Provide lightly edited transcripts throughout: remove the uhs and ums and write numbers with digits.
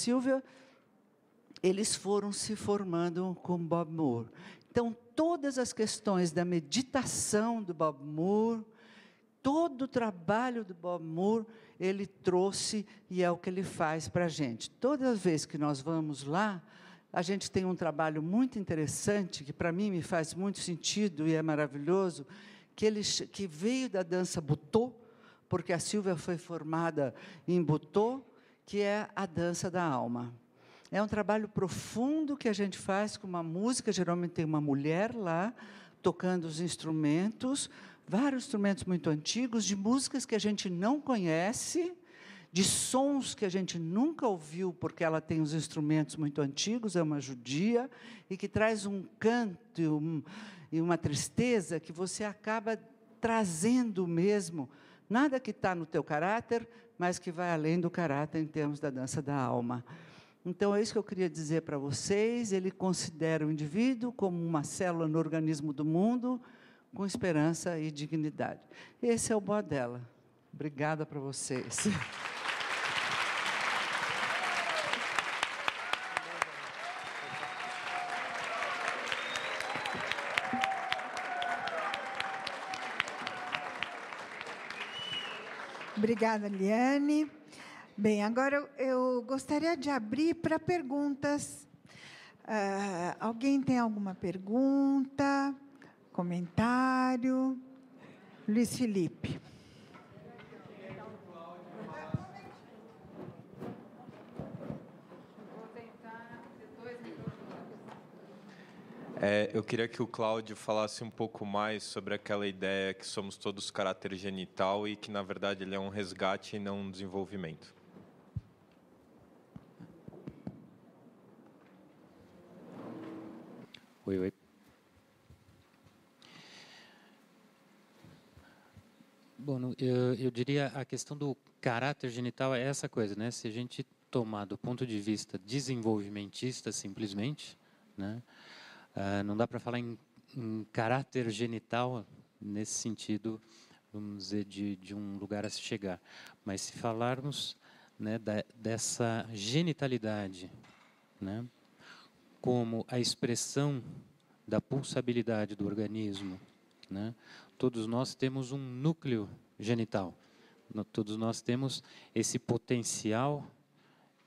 Silvia, eles foram se formando com Bob Moore. Então, todas as questões da meditação do Bob Moore, todo o trabalho do Bob Moore, ele trouxe e é o que ele faz para a gente. Toda vez que nós vamos lá, a gente tem um trabalho muito interessante, que para mim me faz muito sentido e é maravilhoso, que veio da dança Butô, porque a Silvia foi formada em Butô, que é a dança da alma. É um trabalho profundo que a gente faz com uma música, geralmente tem uma mulher lá, tocando os instrumentos, vários instrumentos muito antigos, de músicas que a gente não conhece, de sons que a gente nunca ouviu, porque ela tem os instrumentos muito antigos, é uma judia, e que traz um canto e uma tristeza que você acaba trazendo mesmo, nada que está no teu caráter, mas que vai além do caráter em termos da dança da alma. Então, é isso que eu queria dizer para vocês. Ele considera o indivíduo como uma célula no organismo do mundo, com esperança e dignidade. Esse é o Boadella. Obrigada para vocês. Obrigada, Liane. Bem, agora eu gostaria de abrir para perguntas. Alguém tem alguma pergunta? Comentário? Luiz Felipe. Eu queria que o Cláudio falasse um pouco mais sobre aquela ideia que somos todos caráter genital e que, na verdade, ele é um resgate e não um desenvolvimento. Oi. Bom, eu diria a questão do caráter genital é essa coisa, né? Se a gente tomar do ponto de vista desenvolvimentista simplesmente, né? Não dá para falar em caráter genital nesse sentido, vamos dizer, de um lugar a se chegar. Mas se falarmos, né, dessa genitalidade, né, como a expressão da pulsabilidade do organismo, né, todos nós temos um núcleo genital. Todos nós temos esse potencial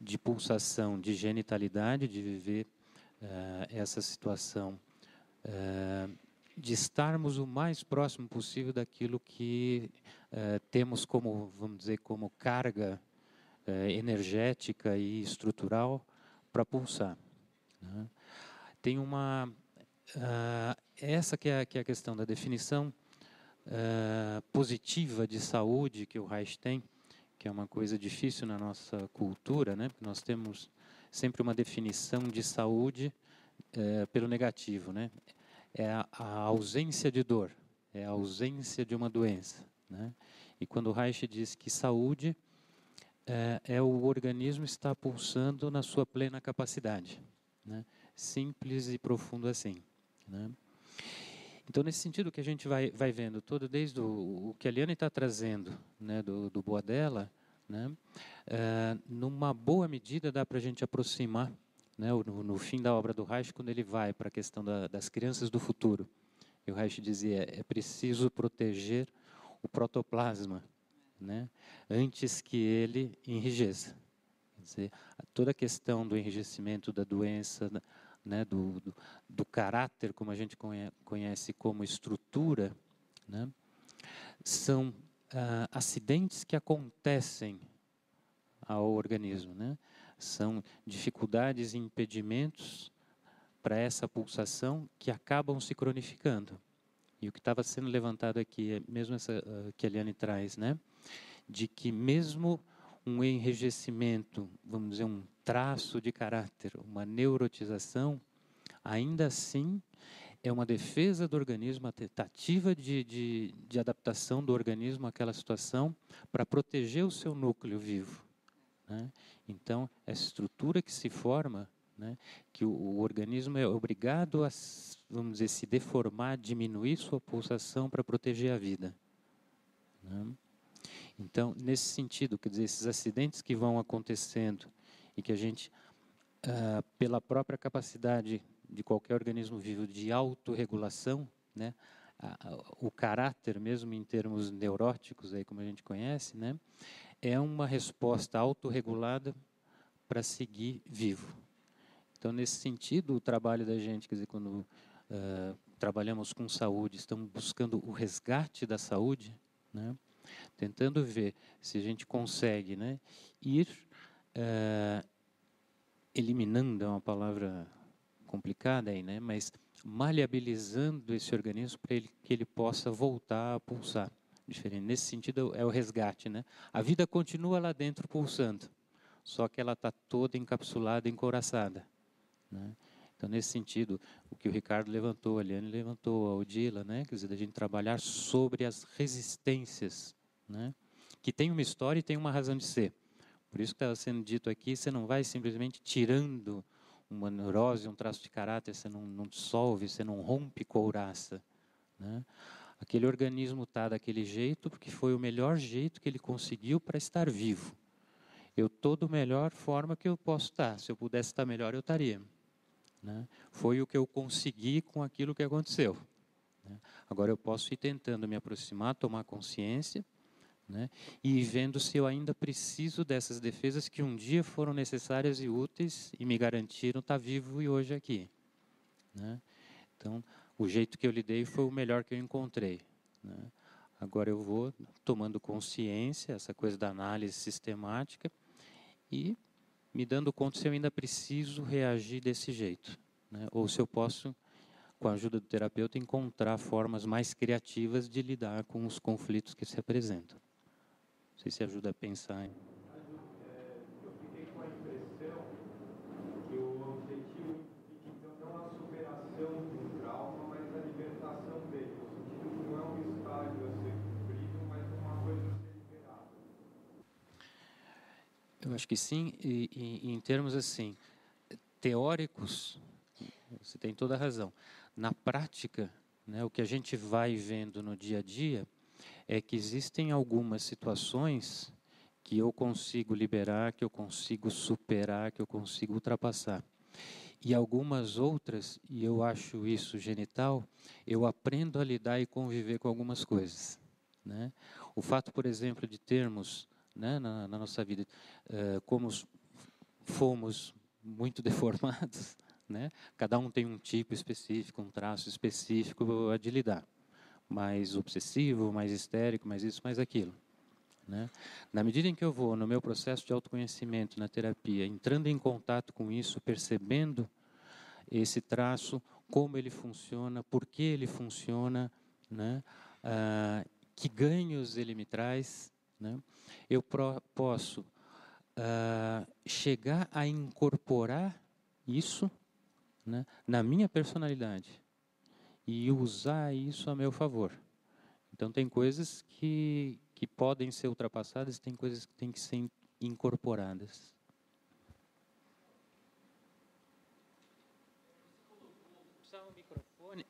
de pulsação, de genitalidade, de viver essa situação, de estarmos o mais próximo possível daquilo que temos como, vamos dizer, como carga energética e estrutural para pulsar. Né? Tem essa que é a questão da definição positiva de saúde que o Reich tem, que é uma coisa difícil na nossa cultura, né? Porque nós temos sempre uma definição de saúde pelo negativo, né? É a ausência de dor, é a ausência de uma doença, né? E quando o Reich diz que saúde é o organismo estar pulsando na sua plena capacidade, né? Simples e profundo assim, né? Então, nesse sentido que a gente vai vendo todo, desde o que a Liane está trazendo, né, do Boadella, né, numa boa medida dá para a gente aproximar, né, no fim da obra do Reich, quando ele vai para a questão das crianças do futuro. E o Reich dizia, é preciso proteger o protoplasma, né, antes que ele enrijeça. Quer dizer, toda a questão do enrijecimento, da doença, né, do caráter, como a gente conhece como estrutura, né, são acidentes que acontecem ao organismo, né? São dificuldades e impedimentos para essa pulsação que acabam se cronificando. E o que estava sendo levantado aqui, é mesmo essa que a Liane traz, né, de que mesmo um enrijecimento, vamos dizer, um traço de caráter, uma neurotização, ainda assim é uma defesa do organismo, uma tentativa de adaptação do organismo àquela situação para proteger o seu núcleo vivo, né? Então, essa estrutura que se forma, né, que o organismo é obrigado a, vamos dizer, se deformar, diminuir sua pulsação para proteger a vida, né? Então, nesse sentido, quer dizer, esses acidentes que vão acontecendo e que a gente, pela própria capacidade de qualquer organismo vivo de autorregulação, né, o caráter, mesmo em termos neuróticos, aí, como a gente conhece, né, é uma resposta autorregulada para seguir vivo. Então, nesse sentido, o trabalho da gente, quer dizer, quando trabalhamos com saúde, estamos buscando o resgate da saúde, né, tentando ver se a gente consegue, né, ir eliminando, é uma palavra complicada aí, né, mas maleabilizando esse organismo para que ele possa voltar a pulsar. Diferente. Nesse sentido, é o resgate, né? A vida continua lá dentro pulsando, só que ela está toda encapsulada, encouraçada, né? Então, nesse sentido, o que o Ricardo levantou, a Liane levantou, a Odila, né? Quer dizer, da gente trabalhar sobre as resistências, né? Que tem uma história e tem uma razão de ser. Por isso que estava sendo dito aqui, você não vai simplesmente tirando uma neurose, um traço de caráter, você não dissolve, você não rompe couraça, né? Aquele organismo está daquele jeito porque foi o melhor jeito que ele conseguiu para estar vivo. Eu estou da melhor forma que eu posso estar. Se eu pudesse estar melhor, eu estaria, né? Foi o que eu consegui com aquilo que aconteceu, né? Agora eu posso ir tentando me aproximar, tomar consciência, né? E vendo se eu ainda preciso dessas defesas que um dia foram necessárias e úteis e me garantiram estar vivo e hoje aqui, né? Então, o jeito que eu lidei foi o melhor que eu encontrei, né? Agora eu vou tomando consciência, essa coisa da análise sistemática, e me dando conta se eu ainda preciso reagir desse jeito, né? Ou se eu posso, com a ajuda do terapeuta, encontrar formas mais criativas de lidar com os conflitos que se apresentam. Não sei se ajuda a pensar. Eu fiquei com a impressão que o objetivo não é a superação de um trauma, mas a libertação dele, no sentido que não é um estágio a ser cumprido, mas uma coisa a ser liberada. Eu acho que sim, e em termos assim, teóricos, você tem toda a razão. Na prática, né, o que a gente vai vendo no dia a dia é que existem algumas situações que eu consigo liberar, que eu consigo superar, que eu consigo ultrapassar. E algumas outras, e eu acho isso genital, eu aprendo a lidar e conviver com algumas coisas, né? O fato, por exemplo, de termos, né, na nossa vida, como fomos muito deformados, né? Cada um tem um tipo específico, um traço específico a de lidar. Mais obsessivo, mais histérico, mais isso, mais aquilo, né? Na medida em que eu vou no meu processo de autoconhecimento, na terapia, entrando em contato com isso, percebendo esse traço, como ele funciona, por que ele funciona, né? Que ganhos ele me traz, né? Eu posso chegar a incorporar isso, né, na minha personalidade e usar isso a meu favor. Então, tem coisas que podem ser ultrapassadas, tem coisas que têm que ser incorporadas.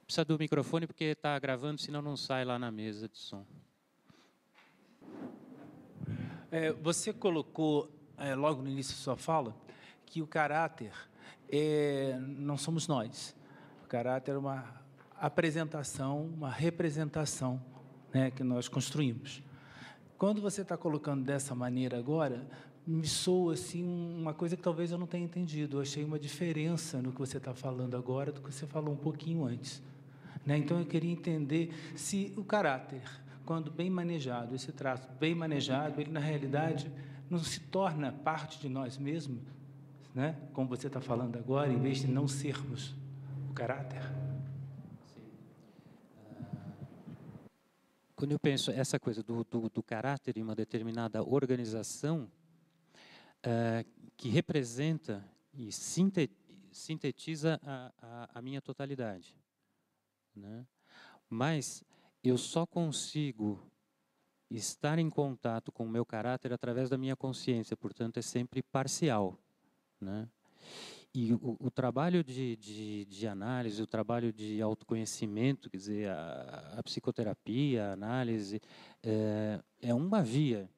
Precisa do microfone porque está gravando, senão não sai lá na mesa de som. Você colocou, logo no início da sua fala, que o caráter não somos nós. O caráter é uma apresentação, uma representação, né, que nós construímos. Quando você está colocando dessa maneira agora, me soa assim, uma coisa que talvez eu não tenha entendido. Eu achei uma diferença no que você está falando agora do que você falou um pouquinho antes, né? Então, eu queria entender se o caráter, quando bem manejado, esse traço bem manejado, ele, na realidade, não se torna parte de nós mesmos, né? Como você está falando agora, em vez de não sermos o caráter. Quando eu penso essa coisa do caráter em uma determinada organização, que representa e sintetiza a minha totalidade, né? Mas eu só consigo estar em contato com o meu caráter através da minha consciência, portanto, é sempre parcial, né? E o trabalho de análise, o trabalho de autoconhecimento, quer dizer, a psicoterapia, a análise, é uma via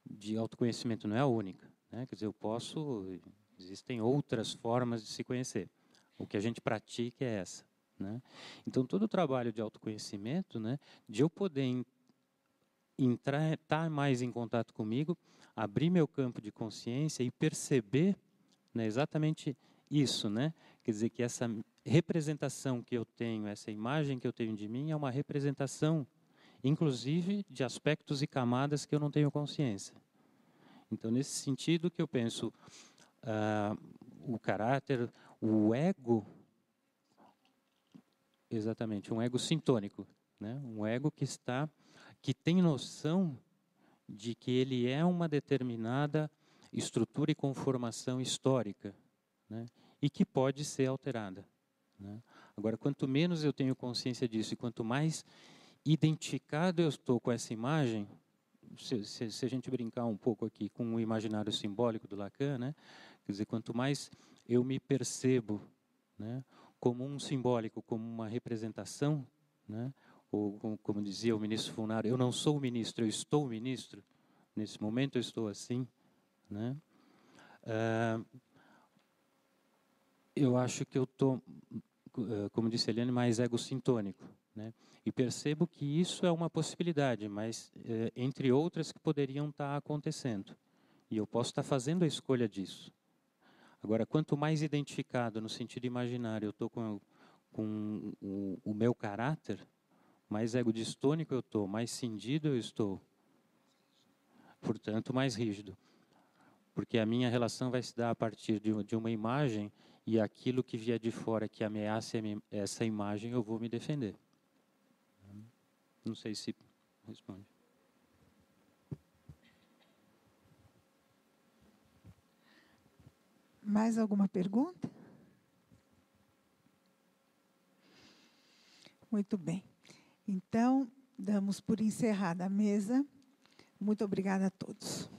de autoconhecimento, não é a única, né? Quer dizer, eu posso Existem outras formas de se conhecer. O que a gente pratica é essa, né? Então, todo o trabalho de autoconhecimento, né, de eu poder estar mais em contato comigo, abrir meu campo de consciência e perceber, né, exatamente isso, né? Quer dizer, que essa representação que eu tenho, essa imagem que eu tenho de mim, é uma representação, inclusive, de aspectos e camadas que eu não tenho consciência. Então, nesse sentido que eu penso, o caráter, o ego, exatamente, um ego sintônico, né? Um ego que tem noção de que ele é uma determinada estrutura e conformação histórica, né? E que pode ser alterada, né? Agora, quanto menos eu tenho consciência disso e quanto mais identificado eu estou com essa imagem, se a gente brincar um pouco aqui com o imaginário simbólico do Lacan, né? Quer dizer, quanto mais eu me percebo, né, como um simbólico, como uma representação, né? Ou como dizia o ministro Funaro, eu não sou o ministro, eu estou o ministro. Nesse momento eu estou assim, né? Eu acho que eu estou, como disse a Eliane, mais egocintônico, né? E percebo que isso é uma possibilidade, mas entre outras que poderiam estar acontecendo. E eu posso estar fazendo a escolha disso. Agora, quanto mais identificado no sentido imaginário eu estou com o meu caráter, mais egodistônico eu estou, mais cindido eu estou. Portanto, mais rígido. Porque a minha relação vai se dar a partir de uma imagem e aquilo que vier de fora que ameace essa imagem, eu vou me defender. Não sei se responde. Mais alguma pergunta? Muito bem. Então, damos por encerrada a mesa. Muito obrigada a todos.